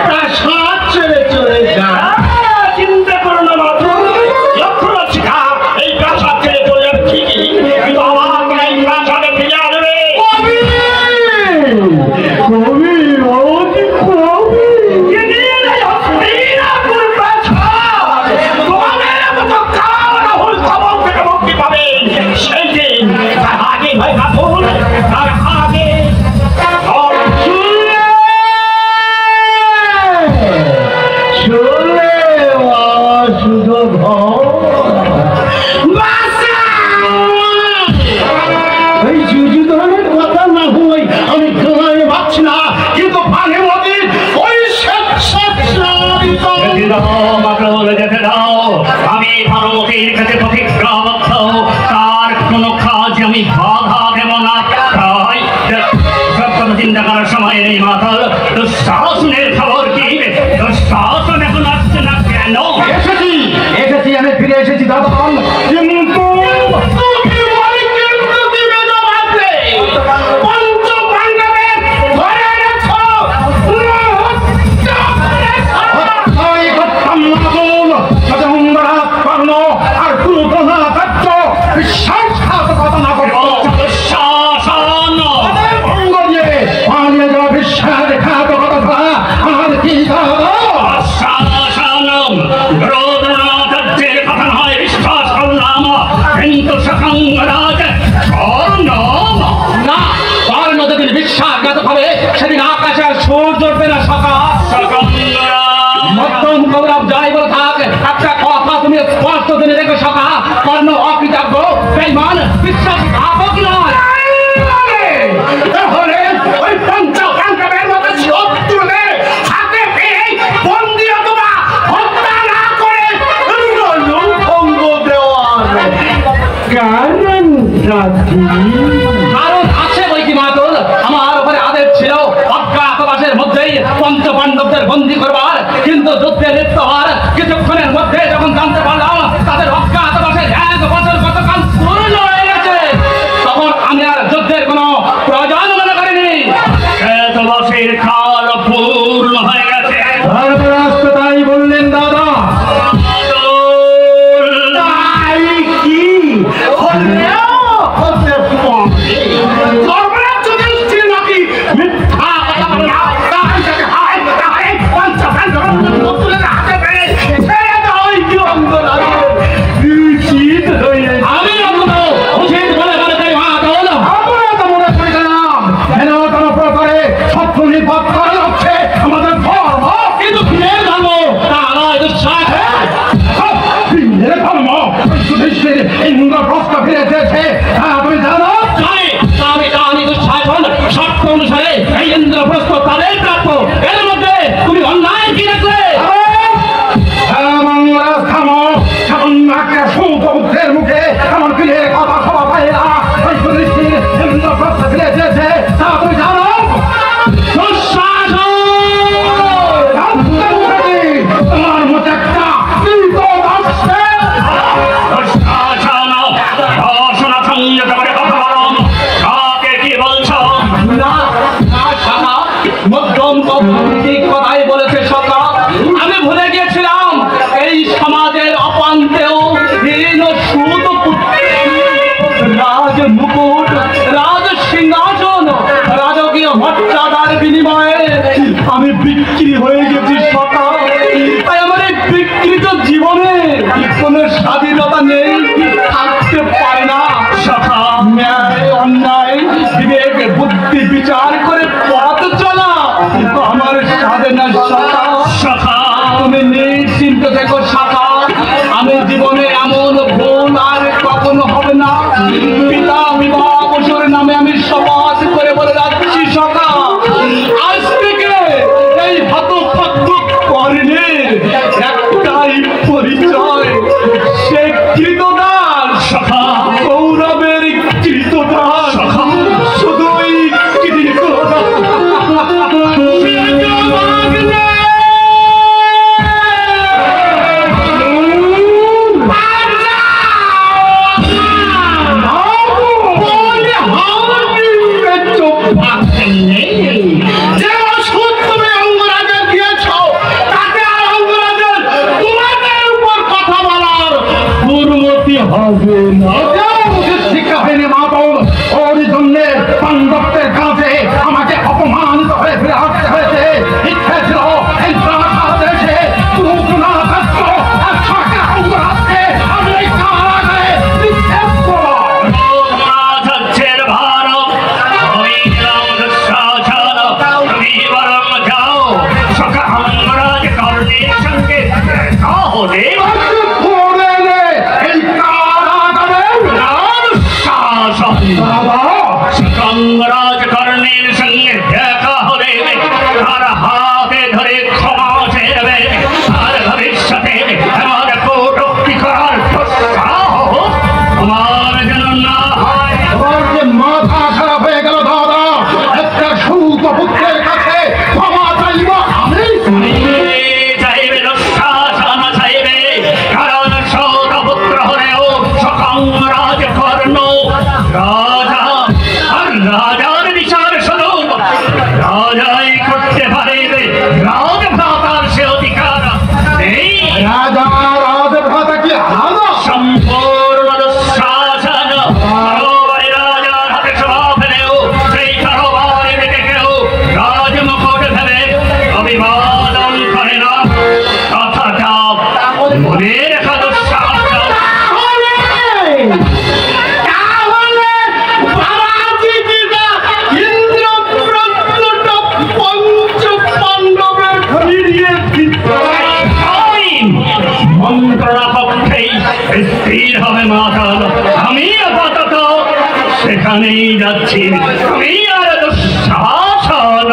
প্রাসাদ ছেড়ে চলে যায়। চিন্তা করো না মাত্র লক্ষ্য রক্ষা এই প্রাসাদ ছেড়ে চলে যাবে ঠিকই, কিন্তু আমাকে এই প্রাসাদে ফিরে আসবে। কবি কবি অতি কবি সেই দিন তার আগে ভাই কাপুর তার আগে চলে শুধু এই যুযুধনের কথা না হই আমি ঘুমাই পাচ্ছি না, কিন্তু ভানুমতির ওই যেতে দাও। আমি ভানুমতির কাছে প্রতিজ্ঞাবদ্ধ, তার কোন কাজ আমি বাধা দেব না। তাই চিন্তা করার সময় নেই মাতাল। দুঃশাসনের খবর কি? দুঃশাসন এখন আসছে না কেন? এসেছি আমি ফিরে এসেছি দাদা, কিন্তু আর বিশ্বাসঘাতকতা না করবো। বিশ্বাসঘাতকতা আমার কি কথা নয়, বিশ্বাস করলাম, কিন্তু না তার মধ্যে দিন বিশ্বাসঘাতক হবে সেদিন আকাশে আর সূর্য উঠবে না। মধ্যম গৌরব জয় বলে থাক, একটা কথা তুমি স্পষ্ট দিনে দেখো সকা, কর্ণ অকৃতজ্ঞ বেঈমান বিশ্বাসঘাতক নয়। ওই পঞ্চকান্তবের মতো শত্রুদের হাতে পেয়ে বন্দী অথবা হত্যা না করে ভঙ্গ দেওয়ার কারণ আছে বই কি মাতুল। আমার উপরে আদেশ ছিল অজ্ঞাতবাসের মধ্যেই পঞ্চ পাণ্ডবদের বন্দী করবার, কিন্তু যুদ্ধে লিপ্ত হওয়ার কিছুক্ষণের মধ্যে যখন জানতে পারলাম তাদের অজ্ঞাতবাসের 1 বছর গতকাল পূর্ণ হয়ে গেছে, তখন আমি আর যুদ্ধের কোনো প্রয়োজন মনে করিনি। 1 বছরের কাল পূর্ণ হয়ে গেছে। তাই বললেন দাদা। তাই কি মিথ্যা কথা বলে না। আমি উচিত বলে মনে করি মা দৌল, আমরা তো মনে করি না কেন কোন প্রকারে শত্রু নির্ভর করা হচ্ছে আমাদের ধর্ম, কিন্তু ফিরের ধর্ম তা নয়। দুঃসাহ ফিরের ধর্ম যুধিষ্ঠির ইন্দ্রপ্রস্থ ফিরে এসেছে তুমি জানো? আমি জানি দুঃশাসন শর্ত অনুসারে এই ইন্দ্রপ্রস্থ তাদের প্রাপ্য, এর মধ্যে তুমি অন্যায় কি রাখলে? সমুদ্রের মুখে এমন ফিরে কথা সভা পাই না। ওই যুধিষ্ঠির ইন্দ্রপ্রস্থ ফিরে এসেছে তা তুমি জানো? তোমার মতো একটা মধ্যম ঠিক কথাই বলেছে সকা। আমি ভুলে গিয়েছিলাম এই সমাজের অপান্তেও হীন সুত রাজ মুকুট, রাজ সিংহাসন, রাজকীয় মর্যাদার বিনিময়ে আমি বিক্রি হয়ে গেছি সকা। তাই আমার এই বিকৃত জীবনে কোনো স্বাধীনতা নেই, থাকতে পারে না সকা। ন্যায় অন্যায় বিবেক বুদ্ধি বিচার করে পথ চলা আমার স্বাধীনতা সকা। তুমি নিশ্চিন্ত থেকো সকা, আমি জীবনে এমন ভুল আর কখনো হবে না। পিতা বিবাহ বছর নামে আমি শপথ করে বলে যাচ্ছি সকা, আজ থেকে এই হতভক্ত হয়ে ফিরে আসতে হয়েছে। ইচ্ছে ছিল এই দেশে কোনো ছাত্র আর সরকার অঙ্গরাজকে আমি এই কারাগারে নিক্ষেপ করব। রাজকর্ণের সঙ্গে দেখা হলে তার হাতে ধরে ক্ষমা চেয়ে দেবে, আর ভবিষ্যতে আমার কটূক্তি করার সাহস আমার যেন না হয়। তোমার যে মাথা খারাপ হয়ে গেল দাদা, একটা সুত পুত্রের কাছে ক্ষমা চাইব আমি? চাইবে দুঃশাসন চাইবে, কারণ সৌতপুত্র হলেও সকল রাজকর্ণ রাজা, আর রাজার বিচার স্বরূপ রাজাই করতে পারে রাজভ্রাতার সে অধিকার নেই। রাজা রাজভ্রাতা কি আলাদা? সম্পূর্ণ দুঃশাসন কারোবারি রাজার হাতে সভা ফেলেও সেই কারোবারি থেকে কেউ রাজমুকুট ভেবে অভিবাদন করে না। কথাটা মনে রেখা দুঃশাসন। মন্ত্রণা পক্ষেই স্থির হবে মাতাল। আমি আপাতত সেখানেই যাচ্ছি। আমি আর দুঃশাসন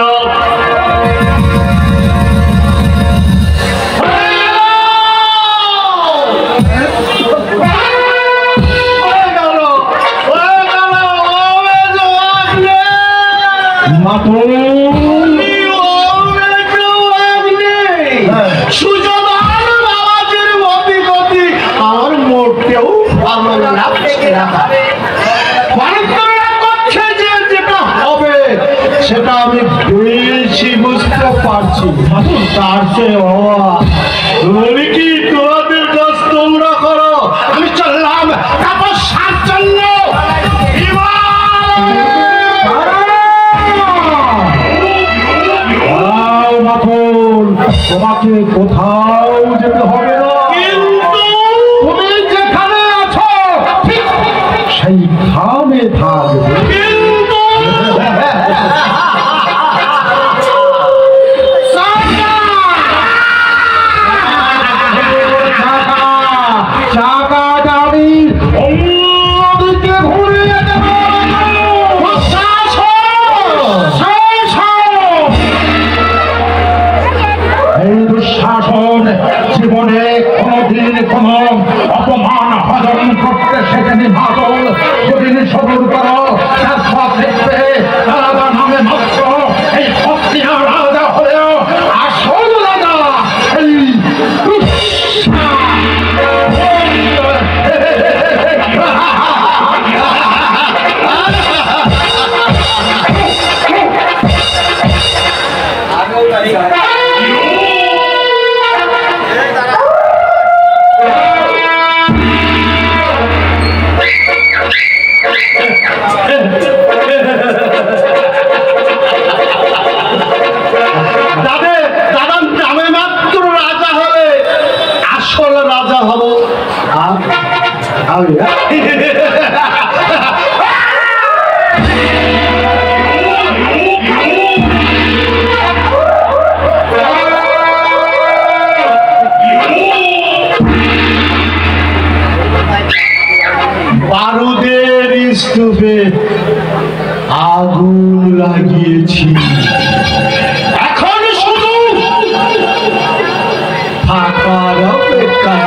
আমার মোটেও ভালো লাগছে না। যেটা হবে সেটা আমি বেশি বুঝতে পারছি। তার চেয়ে তুমি কি তোমাদের কাজ তোমরা করো, আমি চললাম তপস্যার জন্য। তোমাকে কোথাও যেতে হবে না, কিন্তু তুমি যেখানে আছো ঠিক সেইখানে থাকবে। কিন্তু চাকাটা আমি অন্যদিকে ঘুরিয়ে দেব। এই দুঃশাসন জীবনে কোনদিন কোন অপমান হজম করতে শেখেনি মাদল। যদি সবুর করো তার সব দেখবে রাজা নামে মাত্র এই ভক্তিয়া রাজা হলেও আসল রাজা এই দাদা নামে মাত্র রাজা হলে আসল রাজা হব আমি। বারুদের স্তূপে আগুন লাগিয়েছি, এখন শুধু ফাঁকার অপেক্ষা।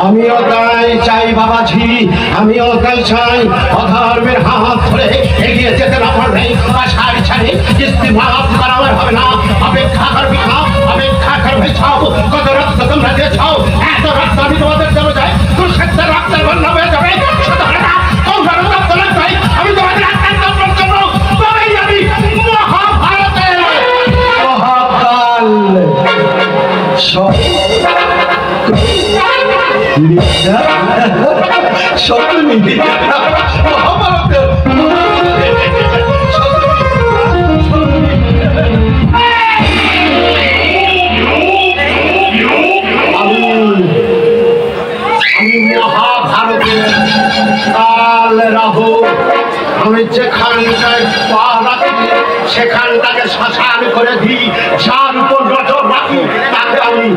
আমিও তাই চাই বাবাজি, আমিও তাই চাই অধর্মের হাত ধরে এগিয়ে যেতে না পারবে বা সারি ছাড়ি ইস্তিফা করা আমার হবে না। অপেক্ষা করবি খাও, অপেক্ষা করবে ছাও। কত রক্ত তোমরা দিয়েছাও, এত রক্ত আমি তোমাদের দেবো যাই দুঃখের রক্তের বন্যা হয়ে যাবে। আমি তোমাদের তবেই আমি মহাভারতের মহাকাল শকুনি মহাভারতের আমি মহাভারতের কাল রাহু। আমি যেখানটায় পা রাখি সেখানটাকে শ্মশান করে দিই, যার উপর নজর রাখি তাকে আমি